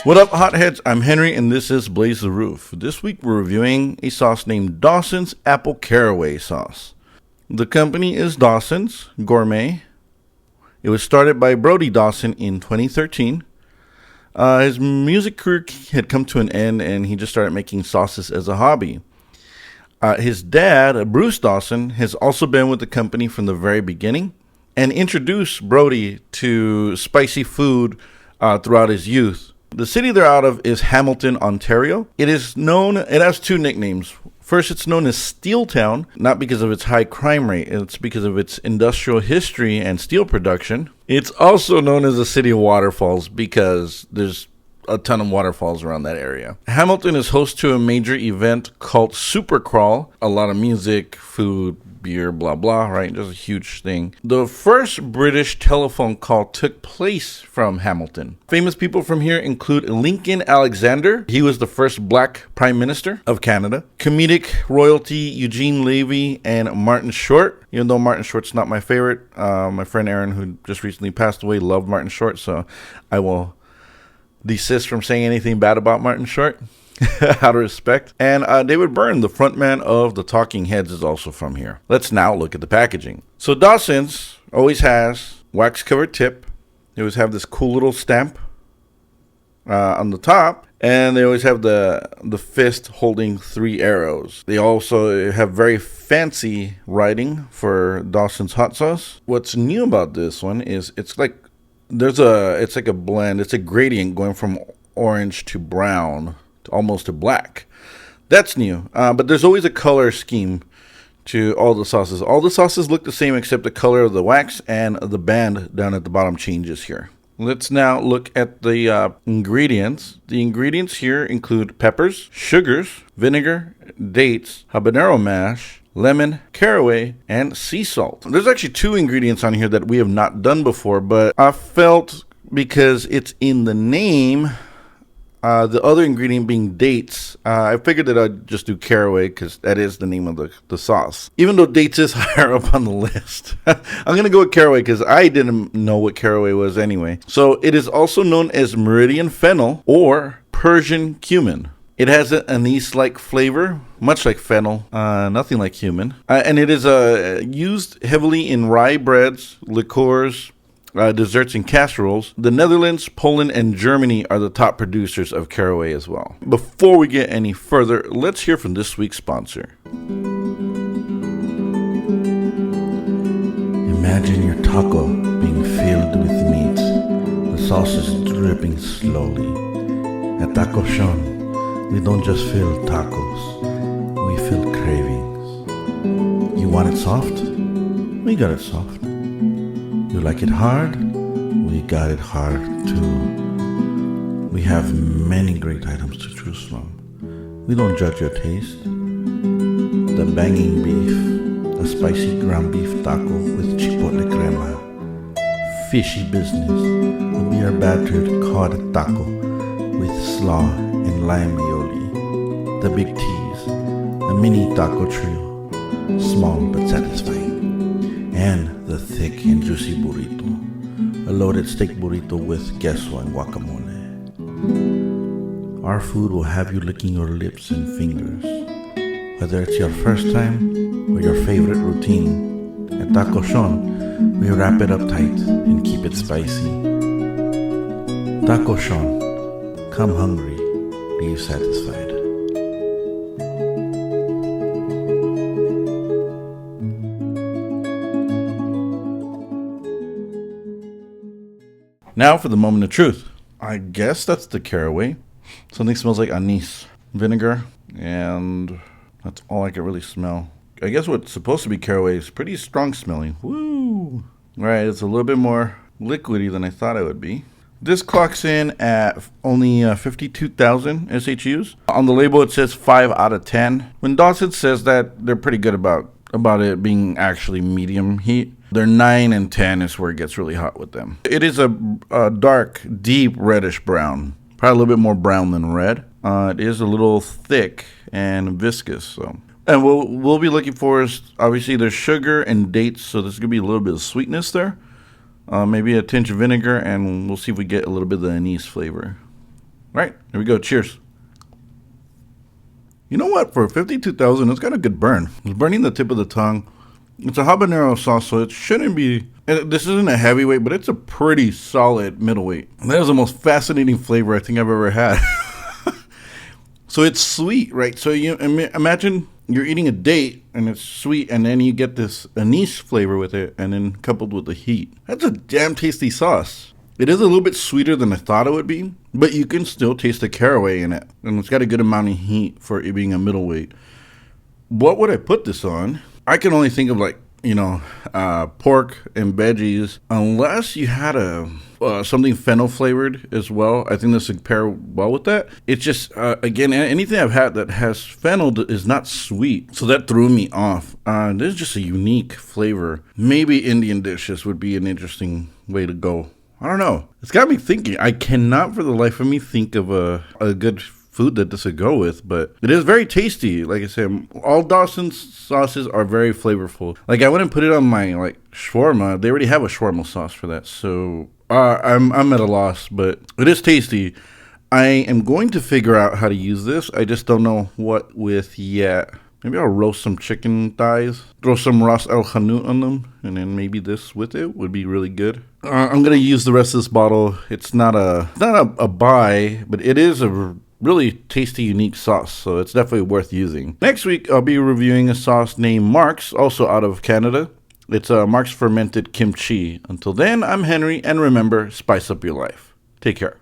What up, hotheads? I'm Henry, and this is Blaze the Roof. This week, we're reviewing a sauce named Dawson's Apple Caraway Sauce. The company is Dawson's Gourmet. It was started by Brody Dawson in 2013. His music career had come to an end, and he just started making sauces as a hobby. His dad, Bruce Dawson, has also been with the company from the very beginning and introduced Brody to spicy food throughout his youth. The city they're out of is Hamilton, Ontario. It has two nicknames. First, it's known as Steel Town, not because of its high crime rate. It's because of its industrial history and steel production. It's also known as the City of Waterfalls because there's a ton of waterfalls around that area. Hamilton is host to a major event called Super Crawl. A lot of music, food, beer, blah, blah, right? Just a huge thing. The first British telephone call took place from Hamilton. Famous people from here include Lincoln Alexander. He was the first black prime minister of Canada. Comedic royalty Eugene Levy and Martin Short. Even though Martin Short's not my favorite, my friend Aaron, who just recently passed away, loved Martin Short, so I will desist from saying anything bad about Martin Short. Out of respect. And David Byrne, the frontman of the Talking Heads, is also from here. Let's now look at the packaging. So Dawson's always has wax covered tip. They always have this cool little stamp on the top, and they always have the fist holding 3 arrows. They also have very fancy writing for Dawson's hot sauce. What's new about this one is it's like a blend. It's a gradient going from orange to brown, almost to black. That's new. But there's always a color scheme to all the sauces. All the sauces look the same except the color of the wax and the band down at the bottom changes here. Let's now look at the ingredients. The ingredients here include peppers, sugars, vinegar, dates, habanero mash, lemon, caraway, and sea salt. There's actually 2 ingredients on here that we have not done before, but I felt because it's in the name, the other ingredient being dates, I figured that I'd just do caraway because that is the name of the sauce. Even though dates is higher up on the list. I'm going to go with caraway because I didn't know what caraway was anyway. So it is also known as Meridian fennel or Persian cumin. It has an anise-like flavor, much like fennel, nothing like cumin. And it is used heavily in rye breads, liqueurs, desserts, and casseroles. The Netherlands, Poland, and Germany are the top producers of caraway as well. Before we get any further, let's hear from this week's sponsor. Imagine your taco being filled with meat. The sauce is dripping slowly. At Taco Sean, we don't just fill tacos, we fill cravings. You want it soft? We got it soft. You like it hard? We got it hard too. We have many great items to choose from. We don't judge your taste. The banging beef, a spicy ground beef taco with chipotle crema. Fishy business, a beer battered cod taco with slaw and lime aioli. The big teas, the mini taco trio, small but satisfying. And the thick and juicy burrito, a loaded steak burrito with queso and guacamole. Our food will have you licking your lips and fingers. Whether it's your first time or your favorite routine, at Taco Sean, we wrap it up tight and keep it spicy. Taco Sean, come hungry, leave satisfied. Now for the moment of truth. I guess that's the caraway. Something smells like anise, vinegar, and that's all I can really smell. I guess what's supposed to be caraway is pretty strong smelling. Woo! Right, it's a little bit more liquidy than I thought it would be. This clocks in at only 52,000 SHUs. On the label it says 5 out of 10. When Dawson says that, they're pretty good about it being actually medium heat. They're 9 and 10 is where it gets really hot with them. It is a dark, deep reddish brown. Probably a little bit more brown than red. It is a little thick and viscous. So, and we'll be looking for is obviously there's sugar and dates, so there's gonna be a little bit of sweetness there. Maybe a tinge of vinegar, and we'll see if we get a little bit of the anise flavor. Right, here we go. Cheers. You know what? For 52,000, it's got a good burn. It's burning the tip of the tongue. It's a habanero sauce, so it shouldn't be... This isn't a heavyweight, but it's a pretty solid middleweight. That is the most fascinating flavor I think I've ever had. So it's sweet, right? So you imagine you're eating a date and it's sweet, and then you get this anise flavor with it, and then coupled with the heat. That's a damn tasty sauce. It is a little bit sweeter than I thought it would be, but you can still taste the caraway in it. And it's got a good amount of heat for it being a middleweight. What would I put this on? I can only think of pork and veggies, unless you had something fennel flavored as well. I think this would pair well with that. It's just, again, anything I've had that has fennel is not sweet, so that threw me off. This is just a unique flavor. Maybe Indian dishes would be an interesting way to go. I don't know. It's got me thinking. I cannot for the life of me think of a good food that this would go with, but it is very tasty. Like I said, all Dawson's sauces are very flavorful. Like, I wouldn't put it on my shawarma. They already have a shawarma sauce for that, so I'm at a loss, but it is tasty. I am going to figure out how to use this. I just don't know what with yet. Maybe I'll roast some chicken thighs, throw some Ras El Hanout on them, and then maybe this with it would be really good. I'm gonna use the rest of this bottle. It's not a buy, but it is a really tasty, unique sauce, so it's definitely worth using. Next week, I'll be reviewing a sauce named Mark's, also out of Canada. It's Mark's Fermented Kimchi. Until then, I'm Henry, and remember, spice up your life. Take care.